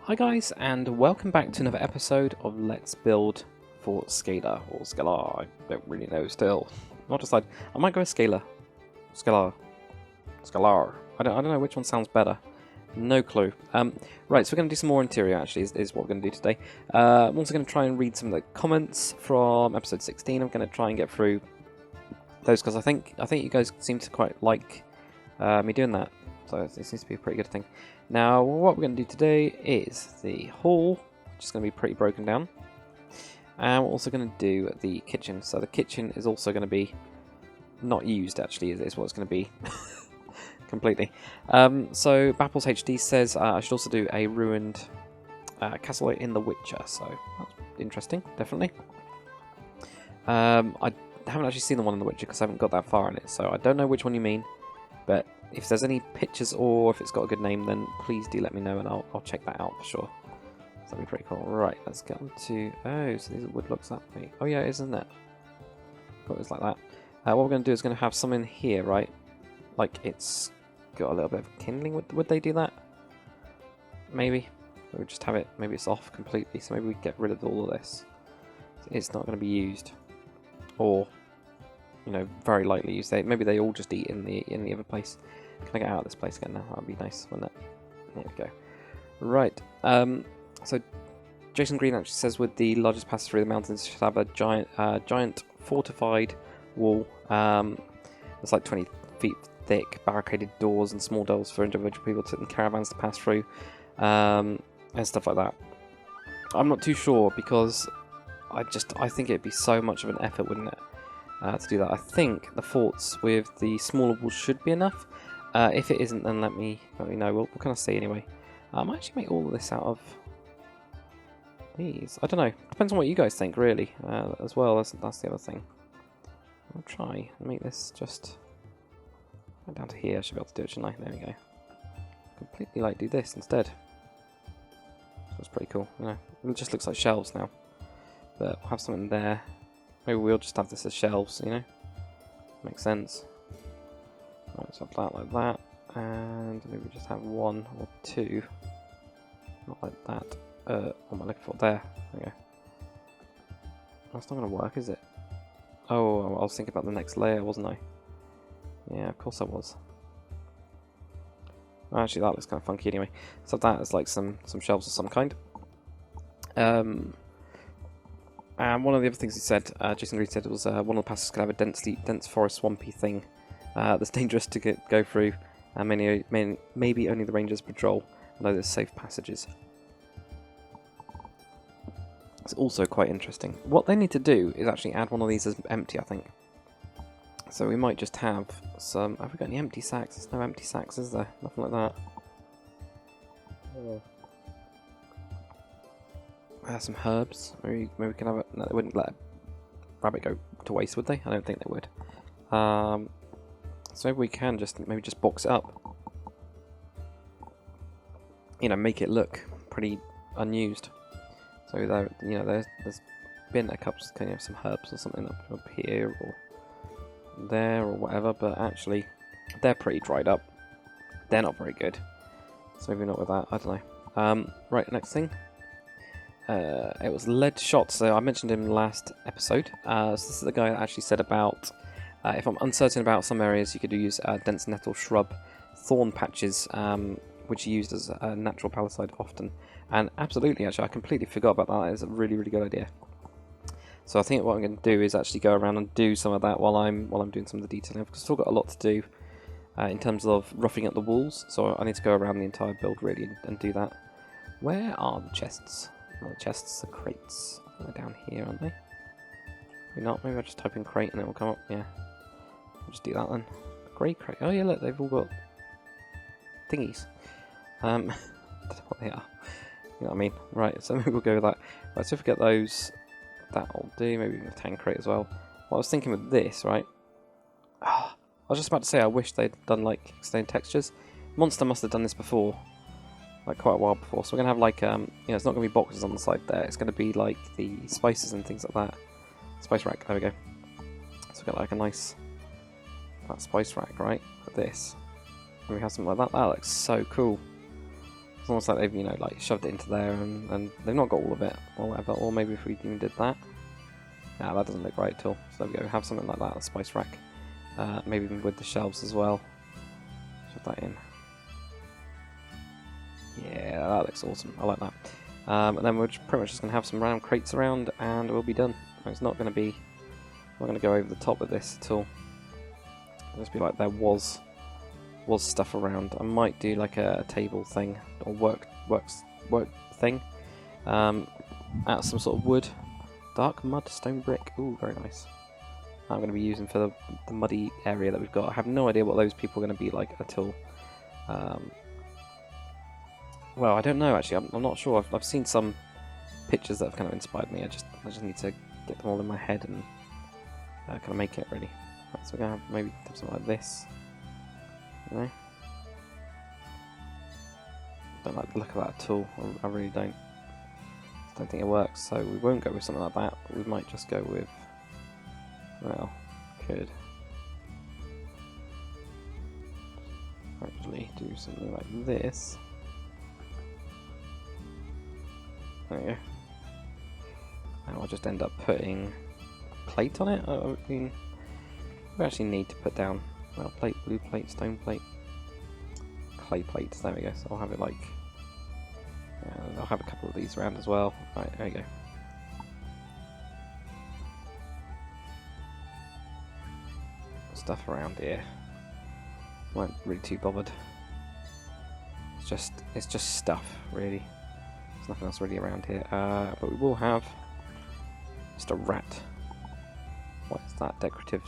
Hi guys, and welcome back to another episode of Let's Build for Skalar, or Skalar, I don't really know still. Not decided. I might go with Skalar. Skalar. I don't know which one sounds better. No clue. Right, so we're going to do some more interior actually, is what we're going to do today. I'm also going to try and read some of the comments from episode 16. I'm going to try and get through those because I think you guys seem to quite like me doing that. So it seems to be a pretty good thing. Now, what we're going to do today is the hall, which is going to be pretty broken down. And we're also going to do the kitchen. So the kitchen is also going to be not used, actually, is what it's going to be. Completely. So Bapples HD says I should also do a ruined castle in The Witcher. So that's interesting, definitely. I haven't actually seen the one in The Witcher because I haven't got that far in it. So I don't know which one you mean. But if there's any pictures or if it's got a good name, then please do let me know and I'll check that out for sure. So that'd be pretty cool. Right, let's get on to... Oh, so these are wood blocks that way. Oh yeah, isn't it? Thought it was like that. What we're going to do is going to have some in here, right? Like it's got a little bit of kindling. Would they do that? Maybe. Or just have it... Maybe it's off completely, so maybe we get rid of all of this. It's not going to be used. Or... you know, very lightly used. Maybe they all just eat in the other place. Can I get out of this place again now? That'd be nice, wouldn't it? There we go. Right. So Jason Green actually says with the largest passage through the mountains should have a giant fortified wall. It's like 20 feet thick, barricaded doors and small doors for individual people and caravans to pass through, and stuff like that. I'm not too sure because I think it'd be so much of an effort, wouldn't it? To do that. I think the forts with the smaller walls should be enough. If it isn't, then let me know. We'll kind of see anyway. I might actually make all of this out of these. I don't know. Depends on what you guys think, really. As well, that's the other thing. I'll try and make this just down to here. I should be able to do it, shouldn't I? There we go. Completely like do this instead. That's pretty cool. You know, it just looks like shelves now. But we'll have something there. Maybe we'll just have this as shelves, you know? Makes sense. Right, so that like that. And maybe just have one or two. Not like that. What am I looking for? There. There we go. That's not going to work, is it? Oh, I was thinking about the next layer, wasn't I? Yeah, of course I was. Actually, that looks kind of funky anyway. So that is like some shelves of some kind. And one of the other things he said, Jason Reed said, it was one of the passages could have a dense forest, swampy thing that's dangerous to go through, and maybe only the rangers patrol, although there's safe passages. It's also quite interesting. What they need to do is actually add one of these as empty, I think. So we might just have some... Have we got any empty sacks? There's no empty sacks, is there? Nothing like that. Some herbs. Maybe we can have it. No, they wouldn't let a rabbit go to waste, would they? I don't think they would. So maybe we can maybe just box it up. You know, make it look pretty unused. So there, you know, there's been a couple, kind of some herbs or something up here or there or whatever, but actually they're pretty dried up. They're not very good. So maybe not with that. I don't know. Right, next thing. It was lead shot, so I mentioned him last episode. So this is the guy that actually said about if I'm uncertain about some areas, you could use dense nettle shrub thorn patches, which are used as a natural palisade often. And absolutely, actually, I completely forgot about that. It's a really, really good idea. So I think what I'm going to do is actually go around and do some of that while I'm doing some of the detailing. I've still got a lot to do in terms of roughing up the walls, so I need to go around the entire build really and do that. Where are the chests? Well, the chests are crates. They're down here, aren't they? Maybe not. Maybe I'll just type in crate and it will come up. Yeah. I'll just do that then. Grey crate. Oh yeah, look, they've all got thingies. I don't know what they are. You know what I mean? Right, so maybe we'll go with that. Right, so if we get those, that'll do. Maybe even a tank crate as well. What I was thinking with this, right? I was just about to say I wish they'd done like extended textures. Monster must have done this before. Like quite a while before, so we're gonna have like you know, it's not gonna be boxes on the side there. It's gonna be like the spices and things like that. Spice rack. There we go. So we got like a nice spice rack, right? For this, and we have something like that. That looks so cool. It's almost like they've, you know, like shoved it into there and they've not got all of it or whatever. Or maybe if we even did that. Nah, that doesn't look right at all. So there we go, have something like that, a spice rack. Maybe even with the shelves as well. Shove that in. Yeah, that looks awesome. I like that. And then we're pretty much just going to have some random crates around and we'll be done. It's not going to be... I'm not going to go over the top of this at all. It'll just be like there was stuff around. I might do like a table thing or work thing. Out of some sort of wood. Dark mud, stone brick. Ooh, very nice. I'm going to be using for the muddy area that we've got. I have no idea what those people are going to be like until... well, I don't know actually. I'm not sure. I've seen some pictures that have kind of inspired me. I just need to get them all in my head and kind of make it really. Right, so we're gonna have maybe something like this. You know? Don't like the look of that at all. I really don't. I don't think it works. So we won't go with something like that. We might just go with. Well, could actually do something like this. There we go. And I'll just end up putting a plate on it. I mean, we actually need to put down, well, plate, blue plate, stone plate, clay plates. There we go. So I'll have it like, I'll have a couple of these around as well. Right, there we go. Stuff around here. Weren't really too bothered. It's just stuff, really. There's nothing else really around here. But we will have just a rat. What is that? Decorative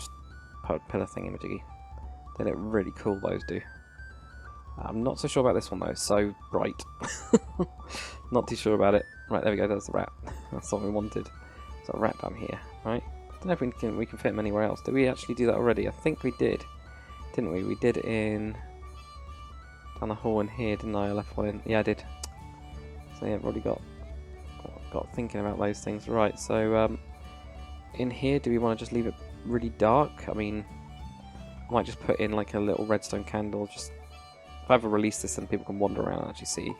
pillar thingy-majiggy. They look really cool, those do. I'm not so sure about this one though, it's so bright. Not too sure about it. Right, there we go, there's the rat. That's what we wanted. So a rat down here, right? I don't know if we can fit him anywhere else. Did we actually do that already? I think we did. Didn't we? We did it in... down the hall in here, didn't I? I left one in... yeah, I did. So yeah, I've already got thinking about those things. Right, so in here, do we want to just leave it really dark? I mean, I might just put in like a little redstone candle. Just if I ever release this, then people can wander around and actually see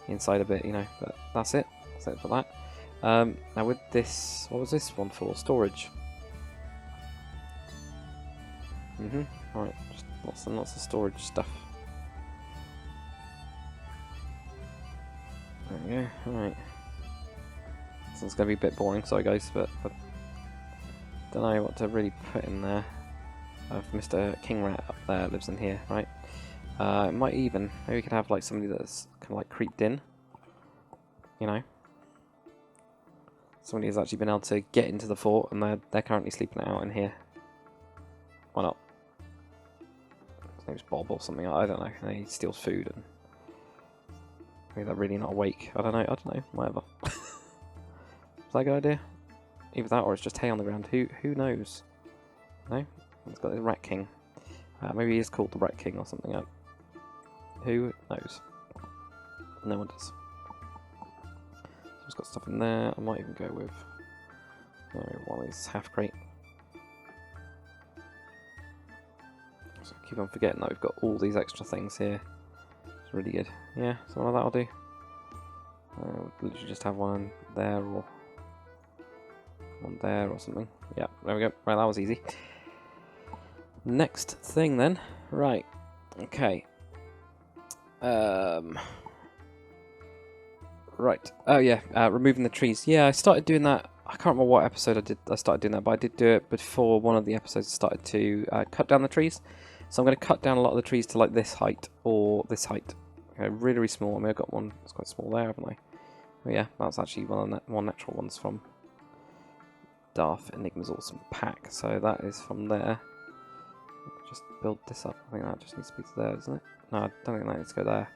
inside a bit, you know. But that's it. That's it for that. Now with this, what was this one for? Storage. Alright, just lots and lots of storage stuff. There we go, alright. This one's going to be a bit boring, sorry guys, but I don't know what to really put in there. Mr. King Rat up there lives in here, right? It might even, maybe we could have like somebody that's kind of like creeped in, you know? Somebody has actually been able to get into the fort and they're currently sleeping out in here. Why not? His name's Bob or something, I don't know. And he steals food and maybe they're really not awake. I don't know, whatever. Is that a good idea? Either that or it's just hay on the ground. Who knows? No? It's got this Rat King. Maybe he is called the Rat King or something like. Who knows? No one does. So it's got stuff in there. I might even go with one of these half crate. So I keep on forgetting that we've got all these extra things here. It's really good. Yeah, something like that I'll do. We'll literally just have one there or one there or something. Yeah, there we go. Right, that was easy. Next thing then. Right. Okay. Right. Oh yeah, removing the trees. Yeah, I started doing that. I can't remember what episode I started doing that, but I did do it before one of the episodes started to cut down the trees. So I'm going to cut down a lot of the trees to like this height or this height. Okay, really, really small. I mean, I've got one that's quite small there, haven't I? Oh yeah, that's actually one of the more natural ones from Darth Enigma's Awesome Pack. So that is from there. Just build this up. I think that just needs to be to there, doesn't it? No, I don't think that needs to go there.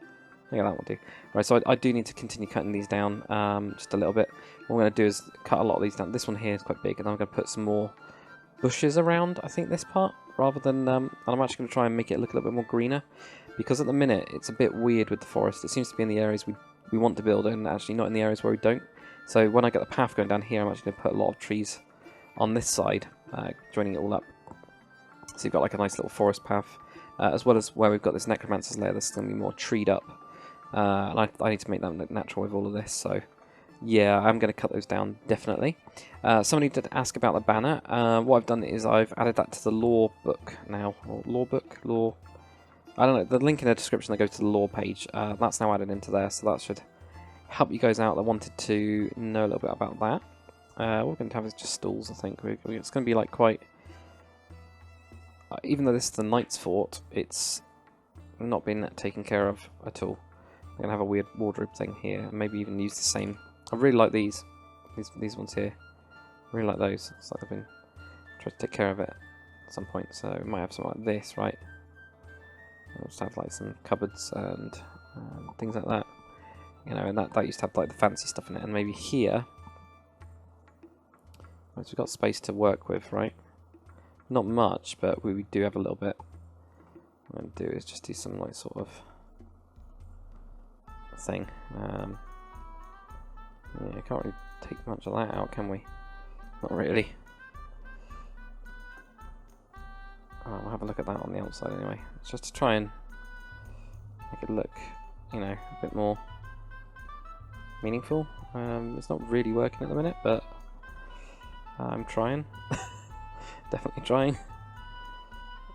Yeah, that will do. Right, so I do need to continue cutting these down just a little bit. What I'm going to do is cut a lot of these down. This one here is quite big, and I'm going to put some more bushes around, I think, this part, rather than... and I'm actually going to try and make it look a little bit more greener, because at the minute, it's a bit weird with the forest. It seems to be in the areas we want to build, and actually not in the areas where we don't. So when I get the path going down here, I'm actually going to put a lot of trees on this side, joining it all up. So you've got like a nice little forest path, as well as where we've got this necromancer's lair that's going to be more treed up. And I need to make that look natural with all of this, so yeah, I'm going to cut those down, definitely. Somebody did ask about the banner. What I've done is I've added that to the lore book now, or lore book, lore... I don't know, the link in the description that goes to the lore page, that's now added into there, so that should help you guys out that wanted to know a little bit about that. What we're going to have is just stalls, I think. It's going to be like quite... even though this is the Knight's Fort, it's not been taken care of at all. I'm going to have a weird wardrobe thing here, and maybe even use the same... I really like these ones here. I really like those. It's like I've been trying to take care of it at some point, so we might have something like this, right? We'll just have like some cupboards and things like that, you know, and that used to have like the fancy stuff in it. And maybe here, so we've got space to work with, right? Not much, but we do have a little bit. What I'm going to do is just do some like sort of thing. Yeah, can't really take much of that out, can we? Not really. We'll have a look at that on the outside anyway. It's just to try and make it look, you know, a bit more meaningful. It's not really working at the minute, but I'm trying. Definitely trying.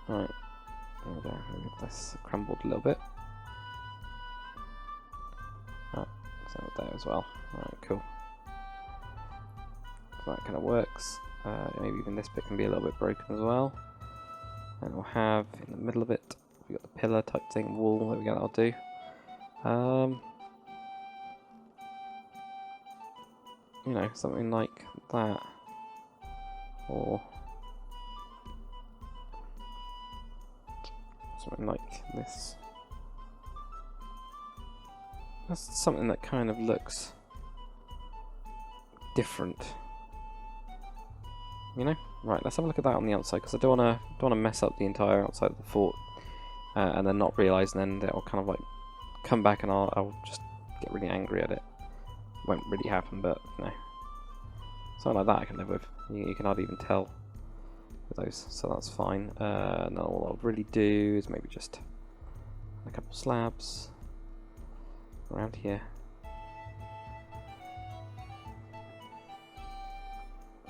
Alright, there we go. Get this crumbled a little bit. Alright, so there as well. Alright, cool. So that kind of works. Maybe even this bit can be a little bit broken as well. And we'll have in the middle of it, we've got the pillar type thing, wall, there we go, that'll do. You know, something like that. Or something like this. That's something that kind of looks different. You know? Right, let's have a look at that on the outside, because I don't want to mess up the entire outside of the fort and then not realise, and then it'll kind of like come back and I'll just get really angry at it. Won't really happen, but you know, something like that I can live with. You can hardly even tell with those, so that's fine. Now all I'll really do is maybe just a couple slabs around here.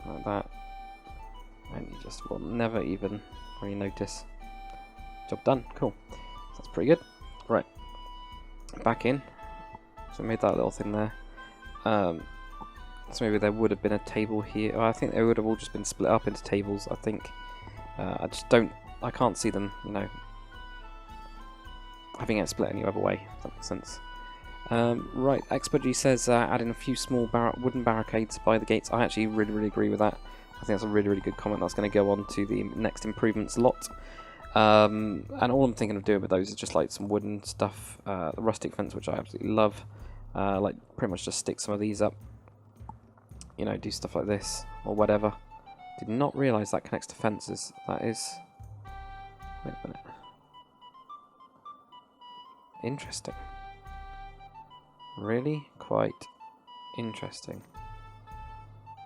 Like that. And you just will never even really notice. Job done. Cool. That's pretty good. Right. Back in. So I made that little thing there. So maybe there would have been a table here. I think they would have all just been split up into tables, I think. I just don't... I can't see them, you know, having it split any other way, if that makes sense. Right, Expergy says adding a few small wooden barricades by the gates. I actually really agree with that. I think that's a really good comment. That's going to go on to the next improvements lot. And all I'm thinking of doing with those is just like some wooden stuff, the rustic fence, which I absolutely love. Like pretty much just stick some of these up. You know, do stuff like this or whatever. Did not realise that connects to fences. That is... Wait a minute. Interesting. Really quite interesting.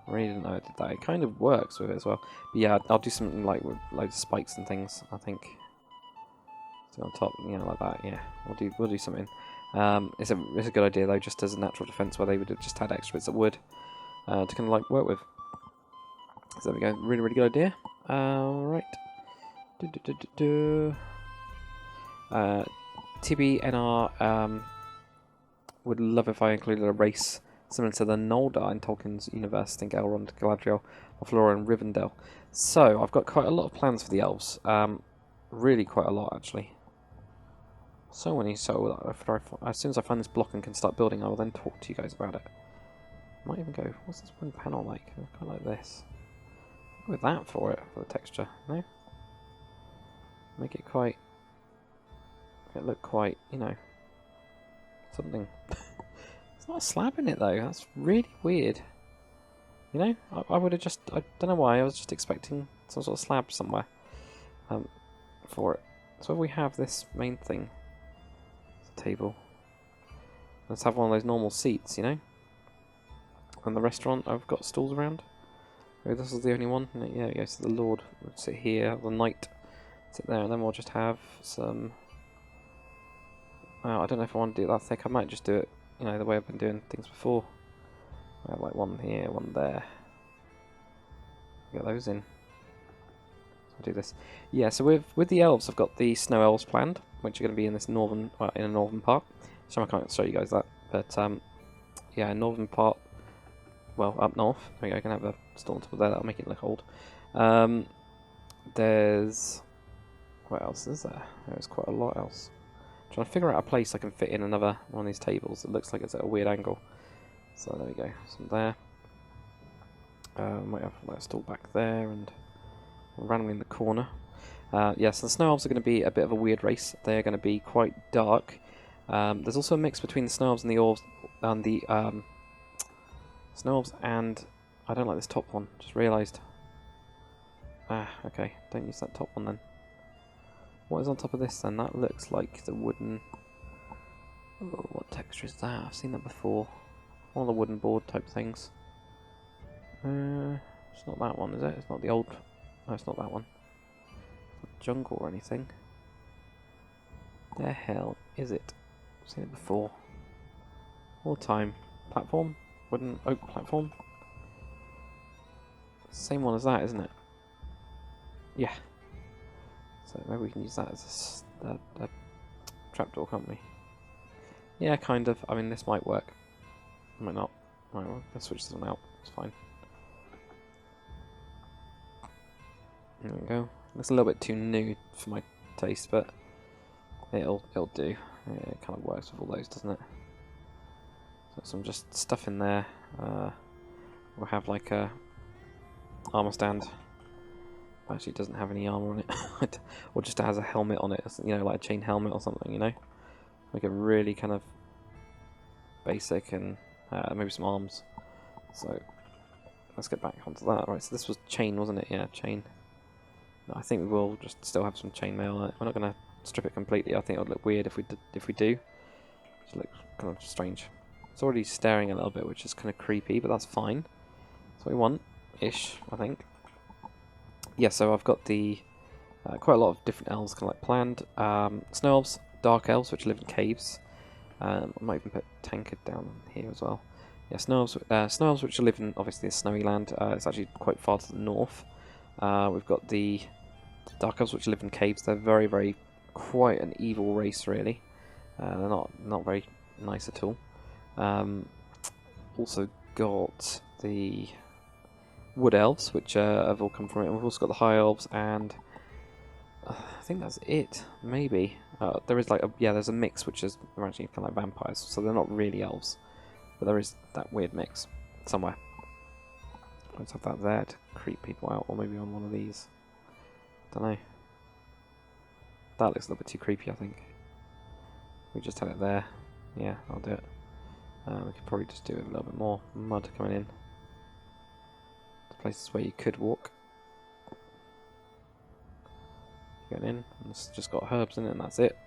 Really didn't know it did that. It kind of works with it as well. But yeah, I'll do something like with loads of spikes and things, I think. So on top, you know, like that. Yeah, we'll do something. It's a good idea though, just as a natural defense, where they would have just had extra bits of wood to kind of like work with. So there we go. Really good idea. Right. TBNR would love if I included a race similar to the Noldar in Tolkien's universe. Think Elrond, Galadriel, Flora, and Rivendell. So I've got quite a lot of plans for the elves. Really quite a lot actually. So many. So as soon as I find this block and can start building, I will then talk to you guys about it. Might even go. What's this one panel like? Kind of like this. Go with that for it, for the texture. No. Make it quite. Make it look quite, you know, something. It's not a slab in it though. That's really weird. You know, I would have just. I don't know why. I was just expecting some sort of slab somewhere. For it. So if we have this main thing, it's a table. Let's have one of those normal seats, you know. And the restaurant, I've got stools around. Oh, this is the only one. Yeah, there we go. So the Lord would sit here, the Knight sit there, and then we'll just have some I don't know if I want to do it that thick. I might just do it, you know, the way I've been doing things before. I have like one here, one there. Get those in. I'll do this. Yeah, so with the elves, I've got the snow elves planned, which are going to be in this northern, in a northern part. So I can't show you guys that, but yeah, northern part. Well, up north. There we go. I can have a storm top there. That'll make it look old. There's what else is there? There's quite a lot else. I'm trying to figure out a place I can fit in another one of these tables. It looks like it's at a weird angle. So there we go. Some there. Might have like a stall back there and randomly in the corner. Yeah, so the snow elves are going to be a bit of a weird race. They're going to be quite dark. There's also a mix between the snow elves and the orcs, and the snow elves and I don't like this top one. Just realised. Ah, okay. Don't use that top one then. What is on top of this then? That looks like the wooden. Oh, what texture is that? I've seen that before. One of the wooden board type things. It's not that one, is it? It's not the old. No, it's not that one. It's not jungle or anything. The hell is it? I've seen it before. All the time. Platform? Wooden oak platform? Same one as that, isn't it? Yeah. So maybe we can use that as a trapdoor, can't we? Yeah, kind of. I mean, this might work. Might not. Right, well, let's switch this one out. It's fine. There we go. Looks a little bit too new for my taste, but it'll do. Yeah, it kind of works with all those, doesn't it? So some just stuff in there. We'll have like a armor stand. Actually, it doesn't have any armor on it, or just has a helmet on it. You know, like a chain helmet or something. You know, make it really kind of basic, and maybe some arms. So let's get back onto that. Right. So this was chain, wasn't it? Yeah, chain. No, I think we will just still have some chainmail on it. We're not going to strip it completely. I think it would look weird if we do. It just looks kind of strange. It's already staring a little bit, which is kind of creepy, but that's fine. That's what we want, ish, I think. Yeah, so I've got the quite a lot of different elves kind of like planned. Snow elves, dark elves, which live in caves. I might even put Tankard down here as well. Yeah, snow elves which live in obviously a snowy land. It's actually quite far to the north. We've got the dark elves which live in caves. They're very, very quite an evil race, really. They're not very nice at all. Also got the wood elves, which have all come from it. And we've also got the high elves, and I think that's it. Maybe there is like there's a mix, which is they're actually kind of like vampires, so they're not really elves, but there is that weird mix somewhere. Let's have that there to creep people out, or maybe on one of these. Don't know. That looks a little bit too creepy, I think. We just had it there. Yeah, I'll do it. We could probably just do it with a little bit more mud coming in. Places where you could walk. Going in, and it's just got herbs in it, and that's it.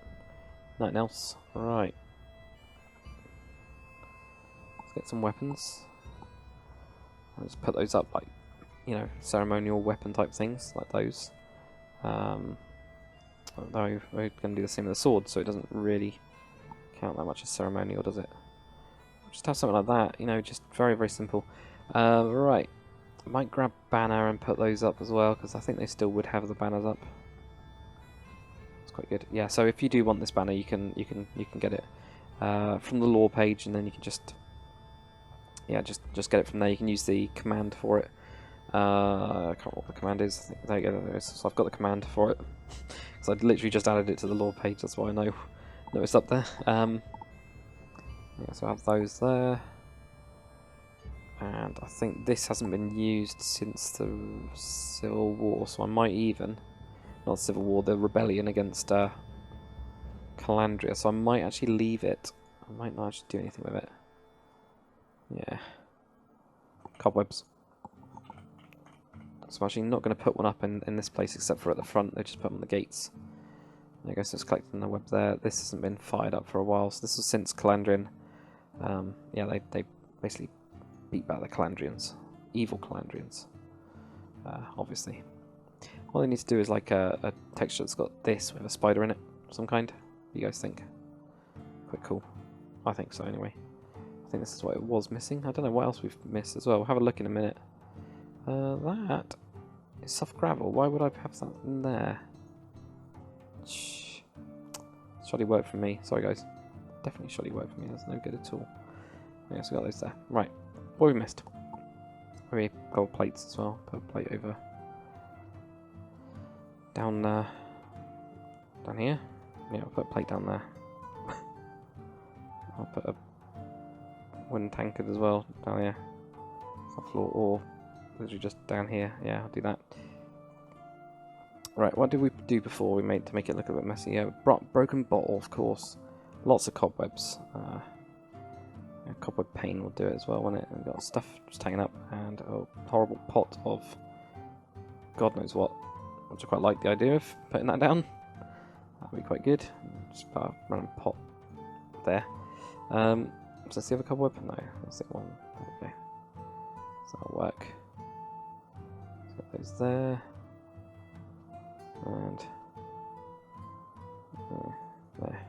Nothing else. Alright. Let's get some weapons. I'll just put those up like, you know, ceremonial weapon type things, like those. Although we're going to do the same with the sword, so it doesn't really count that much as ceremonial, does it? Just have something like that, you know, just very, very simple. Right. I might grab banner and put those up as well, because I think they still would have the banners up. It's quite good. Yeah, so if you do want this banner, you can get it from the lore page, and then you can just get it from there. You can use the command for it. I can't remember what the command is. I think, there you go. There it is. So I've got the command for it, because I literally just added it to the lore page. That's why I know it's up there. Yeah, so I have those there. And I think this hasn't been used since the Civil War, so I might even... Not Civil War, the rebellion against Calandria, so I might actually leave it. I might not actually do anything with it. Yeah. Cobwebs. So I'm actually not going to put one up in this place except for at the front. They just put them on the gates. There you go, so it's collecting the web there. This hasn't been fired up for a while, so this was since Calandrian. Yeah, they basically beat back the Calandrians. Evil Calandrians. Obviously. All they need to do is like a texture that's got this with a spider in it of some kind. What do you guys think? quite cool. I think so anyway. I think this is what it was missing. I don't know what else we've missed as well. We'll have a look in a minute. That is soft gravel. Why would I have that in there? Shoddy work from me. Sorry guys. Definitely shoddy work from me. That's no good at all. Yeah, so we got those there. Right. What have we missed? Maybe gold plates as well. Put a plate over down down here. Yeah, I'll put a plate down there. I'll put a wooden tankard as well down here. On the floor, or literally just down here. Yeah, I'll do that. Right, what did we do before we made to make it look a bit messy? Yeah, broken bottle, of course. Lots of cobwebs. Yeah, cobweb pane will do it as well, won't it? And we've got stuff just hanging up, and a horrible pot of God knows what, which I quite like the idea of putting that down. That'd be quite good. Just put a random pot there. So that's the other cobweb? No, that's the one. Okay. So that'll work. So put those there. And there.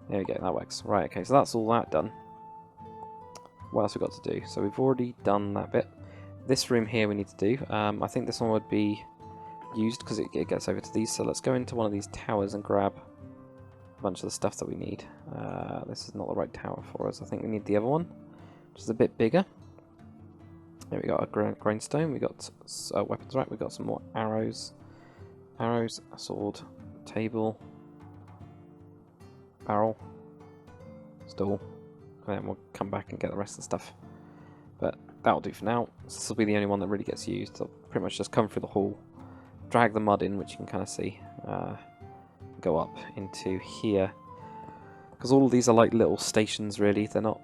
There we go, that works. Right, okay, so that's all that done. What else we got to do? So we've already done that bit. This room here we need to do. I think this one would be used because it gets over to these. So let's go into one of these towers and grab a bunch of the stuff that we need. This is not the right tower for us. I think we need the other one, which is a bit bigger. There we got a grindstone. We got a weapons rack. We got some more arrows. Arrows, a sword, table, barrel, stool, and then we'll come back and get the rest of the stuff. But that'll do for now. This will be the only one that really gets used. I'll pretty much just come through the hall, drag the mud in, which you can kind of see, go up into here. Because all of these are like little stations, really. They're not.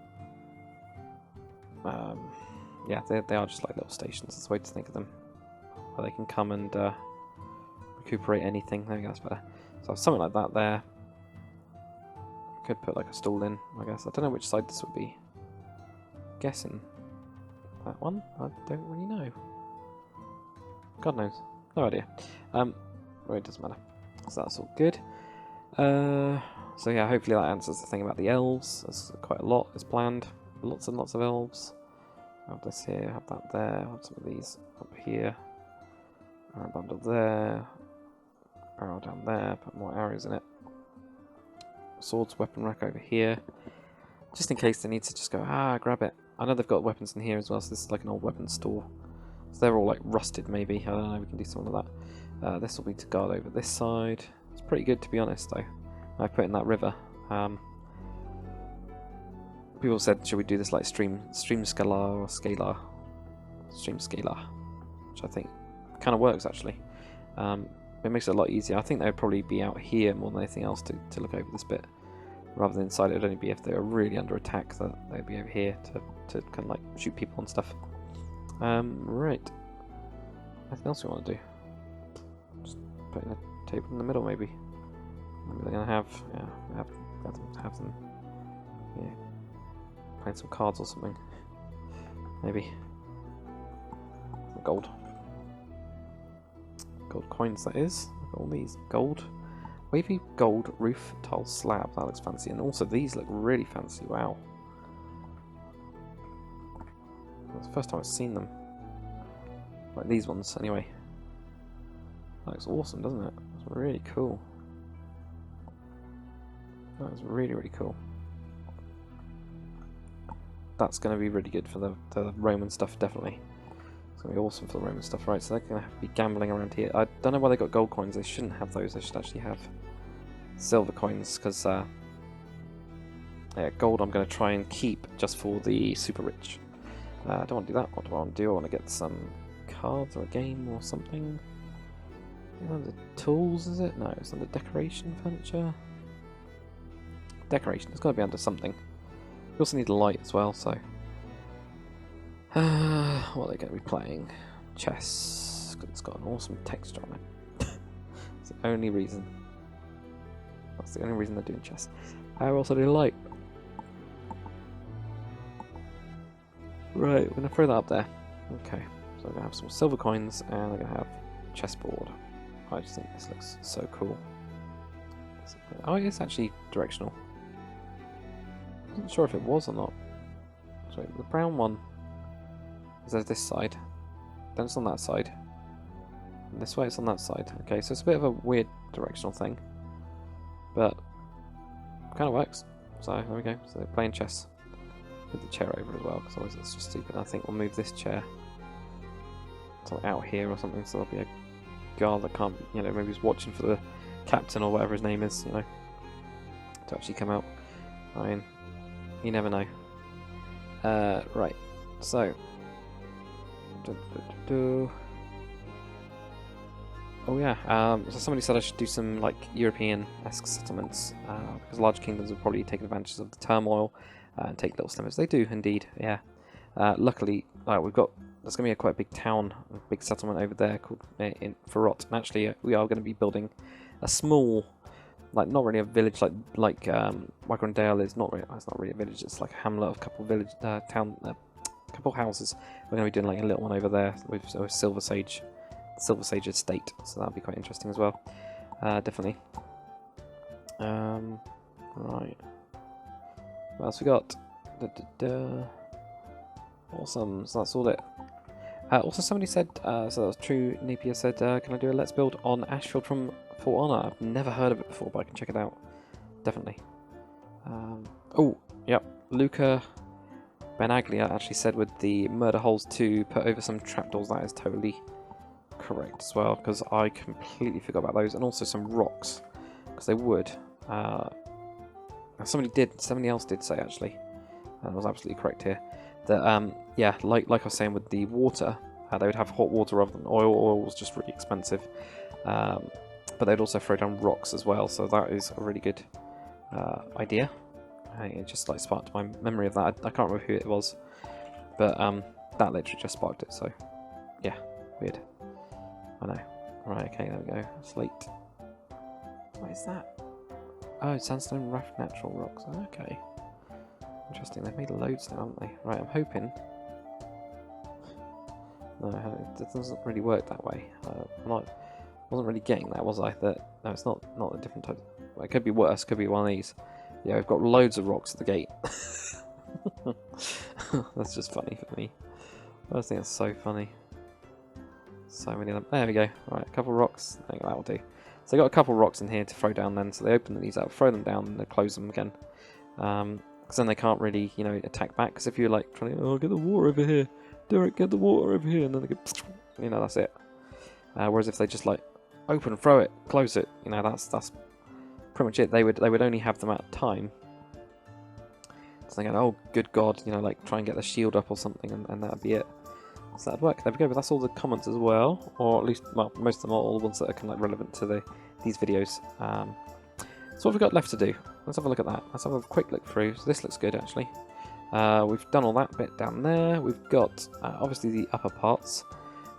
Yeah, they are just like little stations. That's the way to think of them, where they can come and recuperate anything. There we go, that's better. So something like that there. Could put like a stool in, I guess. I don't know which side this would be. Guessing that one? I don't really know. God knows. No idea. Well, it doesn't matter. So that's all good. So yeah, hopefully that answers the thing about the elves. There's quite a lot is planned. Lots and lots of elves. Have this here, have that there, have some of these up here. Arrow bundle there. Arrow down there, put more arrows in it. Swords, weapon rack over here. Just in case they need to just go, grab it. I know they've got weapons in here as well, so this is like an old weapons store. So they're all like rusted maybe, I don't know, we can do something like that. This will be to guard over this side. It's pretty good to be honest though. I put in that river. People said, should we do this like stream Skalar or Skalar? Stream Skalar. Which I think kind of works actually. It makes it a lot easier. I think they would probably be out here more than anything else to look over this bit. Rather than inside, it would only be if they were really under attack that they'd be over here to kind of like shoot people and stuff. Right. Anything else we want to do? Just putting a table in the middle maybe. Maybe they're going to have, yeah, have them, yeah, playing some cards or something. Maybe. Gold. Gold coins, that is. Look at all these. Gold. Wavy gold roof tile slab. That looks fancy. And also these look really fancy. Wow. That's the first time I've seen them. Like these ones, anyway. That looks awesome, doesn't it? That's really cool. That is really, really cool. That's going to be really good for the Roman stuff, definitely. It's going to be awesome for the Roman stuff, right? So they're going to be gambling around here. I don't know why they got gold coins. They shouldn't have those. They should actually have silver coins, because yeah, gold I'm going to try and keep just for the super rich. I don't want to do that. What do I want to do? I want to get some cards or a game or something. Is it under tools, is it? No, it's under decoration, furniture. Decoration. It's got to be under something. We also need a light as well, so... what are they going to be playing? Chess. It's got an awesome texture on it. It's the only reason. That's the only reason they're doing chess. I also do light. Right, we're going to throw that up there. Okay, so I'm going to have some silver coins and I'm going to have chessboard. I just think this looks so cool. Oh, it's actually directional. wasn't sure if it was or not. Sorry, the brown one is on this side. Then it's on that side. And this way it's on that side. Okay, so it's a bit of a weird directional thing. But kind of works. So there we go. So they're playing chess. Move the chair over as well, because otherwise it's just stupid. I think we'll move this chair to out here or something, so there'll be a guard that can't, you know, maybe he's watching for the captain or whatever his name is, you know, to actually come out. I mean, you never know. Right, so. Oh yeah, so somebody said I should do some like European-esque settlements, because large kingdoms would probably take advantage of the turmoil and take little snippets. They do indeed, yeah. Luckily, there's going to be quite a big town, a big settlement over there called in Farot. And actually, we are going to be building a small, like not really a village like Wagrandale is not really. It's not really a village. It's like a hamlet of a couple village couple houses. We're going to be doing like a little one over there with Silver Sage estate. So that'll be quite interesting as well. Definitely. Right. What else we got? Awesome, so that's all it. Also somebody said, so that was true, Napier said, can I do a Let's Build on Ashfield from For Honor? I've never heard of it before, but I can check it out. Definitely. Oh, yep, Luca Benaglia actually said with the murder holes to put over some trapdoors. That is totally correct as well, because I completely forgot about those. And also some rocks, because they would. Somebody else did say actually, and I was absolutely correct here, that yeah, like I was saying with the water, they would have hot water rather than oil. Oil was just really expensive, but they'd also throw down rocks as well, so that is a really good idea. It just like sparked my memory of that. I can't remember who it was, but that literally just sparked it, so yeah, weird. I know. Right, okay, there we go. Slate. What is that? Oh, sandstone, rough, natural rocks. Okay. Interesting, they've made loads now, haven't they? Right, I'm hoping... No, it doesn't really work that way. Wasn't really getting that, was I? No, it's not a different type. Well, it could be worse, could be one of these. Yeah, we've got loads of rocks at the gate. That's just funny for me. I just think it's so funny. So many of them. There we go. Right, a couple of rocks. I think that'll do. So they got a couple of rocks in here to throw down then, so they open these up, throw them down, and they close them again. Because then they can't really, you know, attack back. Because if you're like trying to, oh, get the water over here, Derek, get the water over here, and then they go, you know, that's it. Whereas if they just like open, throw it, close it, you know, that's pretty much it. They would only have them at time. So they go, oh, good God, you know, like try and get the shield up or something, and that'd be it. So that'd work. There we go. But that's all the comments as well, or at least, well, most of them are all the ones that are kind of like relevant to these videos. So what have we got left to do? Let's have a look at that. Let's have a quick look through. So this looks good actually. We've done all that bit down there. We've got obviously the upper parts.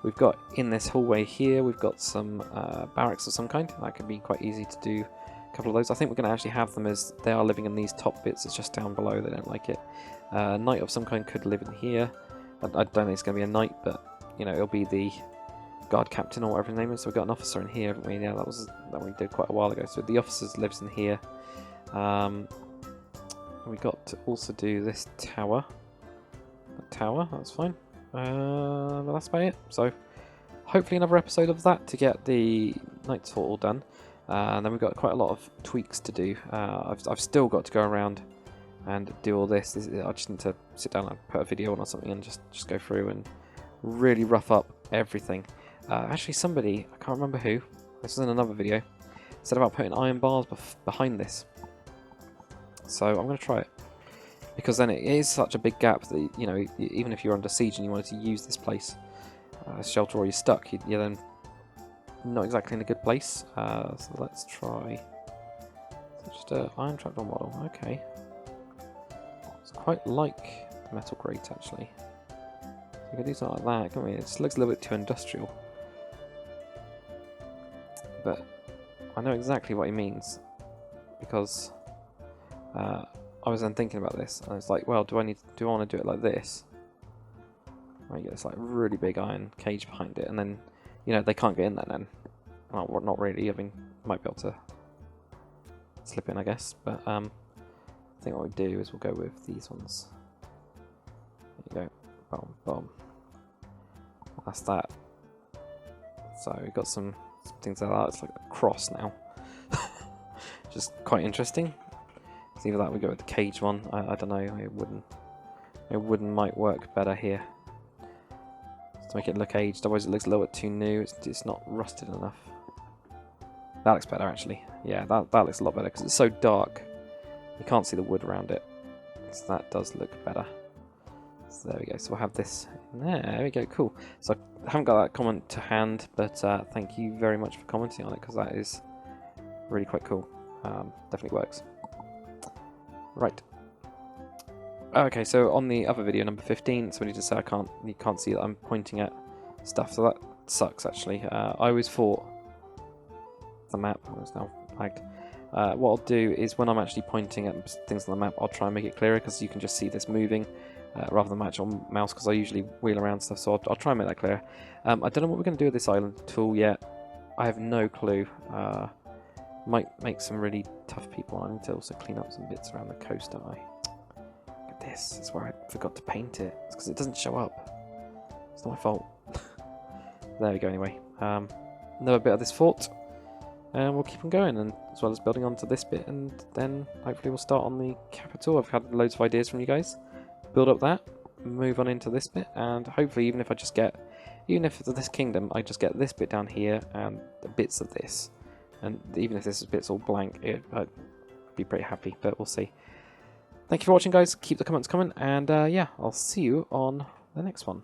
We've got in this hallway here. We've got some barracks of some kind. That could be quite easy to do. A couple of those. I think we're going to actually have them as they are living in these top bits. It's just down below. They don't like it. Knight of some kind could live in here. I don't think it's going to be a knight, but you know, it'll be the guard captain or whatever his name is. So we've got an officer in here, haven't we? Yeah, that we did quite a while ago. So the officer lives in here. We got to also do this tower. That's fine. But that's about it. So hopefully another episode of that to get the Knight's Fort all done. And then we've got quite a lot of tweaks to do. I've still got to go around and do all this. I just need to sit down and put a video on or something and just go through and really rough up everything. Actually, somebody, I can't remember who, this was in another video, said about putting iron bars behind this. So I'm going to try it. Because then it is such a big gap that, you know, even if you're under siege and you wanted to use this place as shelter or you're stuck, you're then not exactly in a good place. So let's try just an iron trapdoor model. Okay. It's quite like metal grate actually. We could do something like that, can't we? It just looks a little bit too industrial. But I know exactly what he means, because I was then thinking about this, and I was like, well, do I want to do it like this? Right, you get this like really big iron cage behind it, and then, you know, they can't get in there then. Well, not really. I mean, might be able to slip in, I guess, but I think what we do is we'll go with these ones. There you go. Boom, boom. That's that. So we've got some things like that. It's like a cross now. Just quite interesting. It's either that we go with the cage one. I don't know. A wooden might work better here to make it look aged. Otherwise, it looks a little bit too new. It's not rusted enough. That looks better actually. Yeah, that looks a lot better because it's so dark. You can't see the wood around it. So that does look better. So there we go. So we'll have this in there. There we go. Cool. So I haven't got that comment to hand, but thank you very much for commenting on it because that is really quite cool. Definitely works. Right. Okay, so on the other video, number 15, somebody just said you can't see that I'm pointing at stuff, so that sucks actually. I always thought the map was now lagged. What I'll do is when I'm actually pointing at things on the map, I'll try and make it clearer because you can just see this moving rather than match on mouse because I usually wheel around stuff, so I'll try and make that clearer. I don't know what we're going to do with this island tool yet. I have no clue. Might make some really tough people. I need to also clean up some bits around the coast, don't I? Look at this. This is where I forgot to paint it. It's because it doesn't show up. It's not my fault. There we go anyway. Another bit of this fort. And we'll keep on going, and as well as building onto this bit, and then hopefully we'll start on the capital. I've had loads of ideas from you guys. Build up that, move on into this bit, and hopefully even if this kingdom, I just get this bit down here and the bits of this. And even if this bit's all blank, I'd be pretty happy, but we'll see. Thank you for watching, guys. Keep the comments coming, and yeah, I'll see you on the next one.